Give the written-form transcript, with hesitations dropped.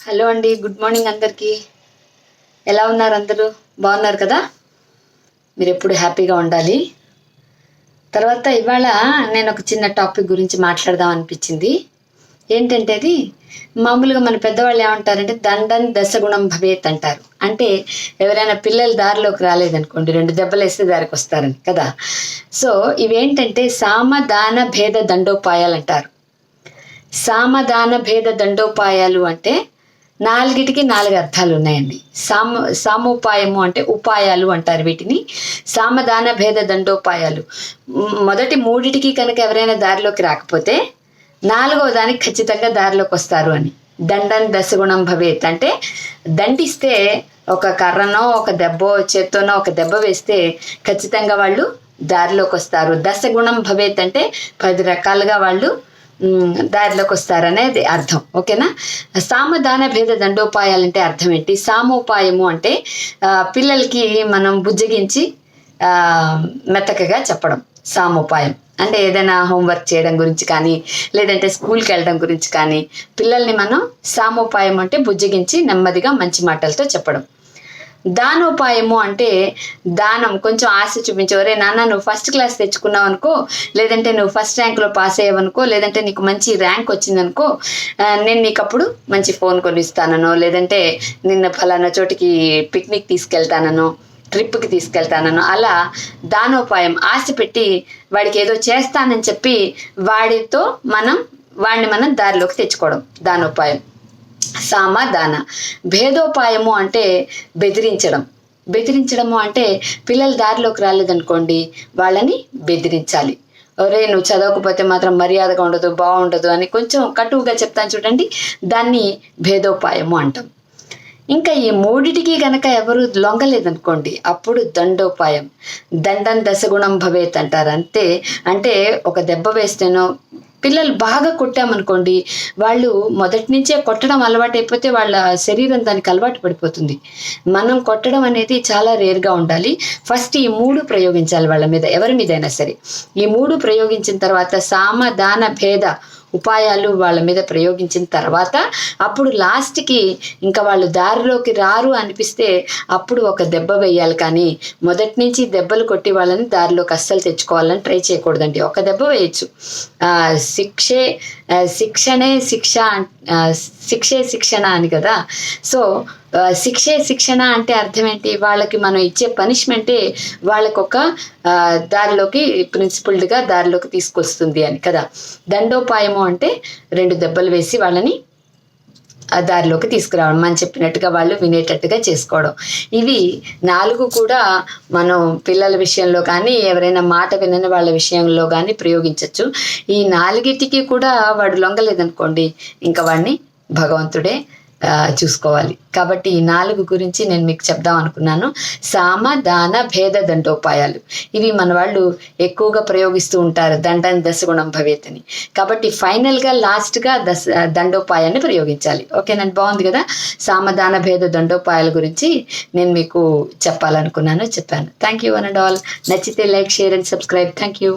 Hello అండి, good morning అందరికీ. ఎలా ఉన్నారు? అందరూ బాగున్నారు కదా? మీరు ఎప్పుడు హ్యాపీగా ఉండాలి. తర్వాత ఇవాళ నేను ఒక చిన్న టాపిక్ గురించి మాట్లాడదాం అనిపించింది. ఏంటంటే అది మామూలుగా మన పెద్దవాళ్ళు ఏమంటారంటే దండన్ దశగుణం భవేత్ అంటారు. అంటే ఎవరైనా పిల్లలు దారిలోకి రాలేదనుకోండి, 2 దెబ్బలు వేస్తే దారికి వస్తారని కదా. సో ఇవేంటంటే సామదాన భేద దండోపాయాలు అంటారు. సామదాన భేద దండోపాయాలు అంటే 4టికి 4 అర్థాలు ఉన్నాయండి. సామోపాయము అంటే ఉపాయాలు అంటారు వీటిని. సామదాన భేద దండోపాయాలు మొదటి 3టికి కనుక ఎవరైనా దారిలోకి రాకపోతే 4వ దానికి ఖచ్చితంగా దారిలోకి వస్తారు అని. దండన్ దశగుణం భవేత్ అంటే దండిస్తే ఒక కర్రనో ఒక దెబ్బో చేత్తోనో ఒక దెబ్బ వేస్తే ఖచ్చితంగా వాళ్ళు దారిలోకి వస్తారు. దశగుణం భవేత్ అంటే 10 రకాలుగా వాళ్ళు దారిలోకి వస్తారనేది అర్థం. ఓకేనా? సామదాన భేద దండోపాయాలంటే అర్థం ఏంటి? సామోపాయము అంటే పిల్లలకి మనం బుజ్జగించి మెత్తకగా చెప్పడం సామోపాయం. అంటే ఏదైనా హోంవర్క్ చేయడం గురించి కానీ, లేదంటే స్కూల్కి వెళ్ళడం గురించి కానీ పిల్లల్ని మనం సామోపాయం అంటే బుజ్జగించి నెమ్మదిగా మంచి మాటలతో చెప్పడం. దానోపాయము అంటే దానం, కొంచెం ఆశ చూపించి, ఒరే నాన్న నువ్వు ఫస్ట్ క్లాస్ తెచ్చుకున్నావు అనుకో, లేదంటే నువ్వు ఫస్ట్ ర్యాంక్లో పాస్ అయ్యావనుకో, లేదంటే నీకు మంచి ర్యాంక్ వచ్చిందనుకో, నేను నీకు అప్పుడు మంచి ఫోన్ కొనిస్తానో, లేదంటే నిన్న ఫలానా చోటికి పిక్నిక్ తీసుకెళ్తానో, ట్రిప్కి తీసుకెళ్తానో, అలా దానోపాయం ఆశ పెట్టి వాడికి ఏదో చేస్తానని చెప్పి వాడిని మనం దారిలోకి తెచ్చుకోవడం దానోపాయం. సామదాన భేదోపాయము అంటే బెదిరించడము అంటే పిల్లలు దారిలోకి రాలేదనుకోండి, వాళ్ళని బెదిరించాలి. ఒరే నువ్వు చదవకపోతే మాత్రం మర్యాదగా ఉండదు, బాగుండదు అని కొంచెం కటువుగా చెప్తాను చూడండి, దాన్ని భేదోపాయము అంటాం. ఇంకా ఈ 3టికి గనక ఎవరు లొంగలేదనుకోండి, అప్పుడు దండోపాయం. దండం దశగుణం భవేత్ అంటారు. అంటే ఒక దెబ్బ వేస్తేనో, పిల్లలు బాగా కొట్టామనుకోండి, వాళ్ళు మొదటి నుంచే కొట్టడం అలవాటు అయిపోతే వాళ్ళ శరీరం దానికి అలవాటు పడిపోతుంది. మనం కొట్టడం అనేది చాలా రేర్గా ఉండాలి. ఫస్ట్ ఈ 3 ప్రయోగించాలి వాళ్ళ మీద, ఎవరి మీదైనా సరే. ఈ 3 ప్రయోగించిన తర్వాత సామదాన భేద ఉపాయాలు వాళ్ళ మీద ప్రయోగించిన తర్వాత అప్పుడు లాస్ట్కి ఇంకా వాళ్ళు దారిలోకి రారు అనిపిస్తే అప్పుడు ఒక దెబ్బ వేయాలి. కానీ మొదటి నుంచి దెబ్బలు కొట్టి వాళ్ళని దారిలోకి అస్సలు తెచ్చుకోవాలని ట్రై చేయకూడదండి. ఒక దెబ్బ వేయచ్చు. శిక్షే శిక్షణ అని కదా. సో శిక్షే శిక్షణ అంటే అర్థం ఏంటి? వాళ్ళకి మనం ఇచ్చే పనిష్మెంటే వాళ్ళకు ఒక దారిలోకి ప్రిన్సిపుల్డ్గా దారిలోకి తీసుకొస్తుంది అని కదా. దండోపాయము అంటే 2 దెబ్బలు వేసి వాళ్ళని దారిలోకి తీసుకురావడం, మనం చెప్పినట్టుగా వాళ్ళు వినేటట్టుగా చేసుకోవడం. ఇవి 4 కూడా మనం పిల్లల విషయంలో కానీ, ఎవరైనా మాట వినని వాళ్ళ విషయంలో కానీ ప్రయోగించవచ్చు. ఈ 4టికి కూడా వాడు లొంగలేదనుకోండి, ఇంకా వాడిని భగవంతుడే చూసుకోవాలి. కాబట్టి ఈ 4 గురించి నేను మీకు చెప్దాం అనుకున్నాను. సామదాన భేద దండోపాయాలు ఇవి మన వాళ్ళు ఎక్కువగా ప్రయోగిస్తూ ఉంటారు, దండన్ దశగుణం భవేత్ అని. కాబట్టి ఫైనల్గా లాస్ట్గా దండోపాయాన్ని ప్రయోగించాలి. ఓకేనండి, బాగుంది కదా. సామదాన భేద దండోపాయాల గురించి నేను మీకు చెప్పాలనుకున్నాను, చెప్పాను. Thank you one and all. నచ్చితే like, share and subscribe. Thank you.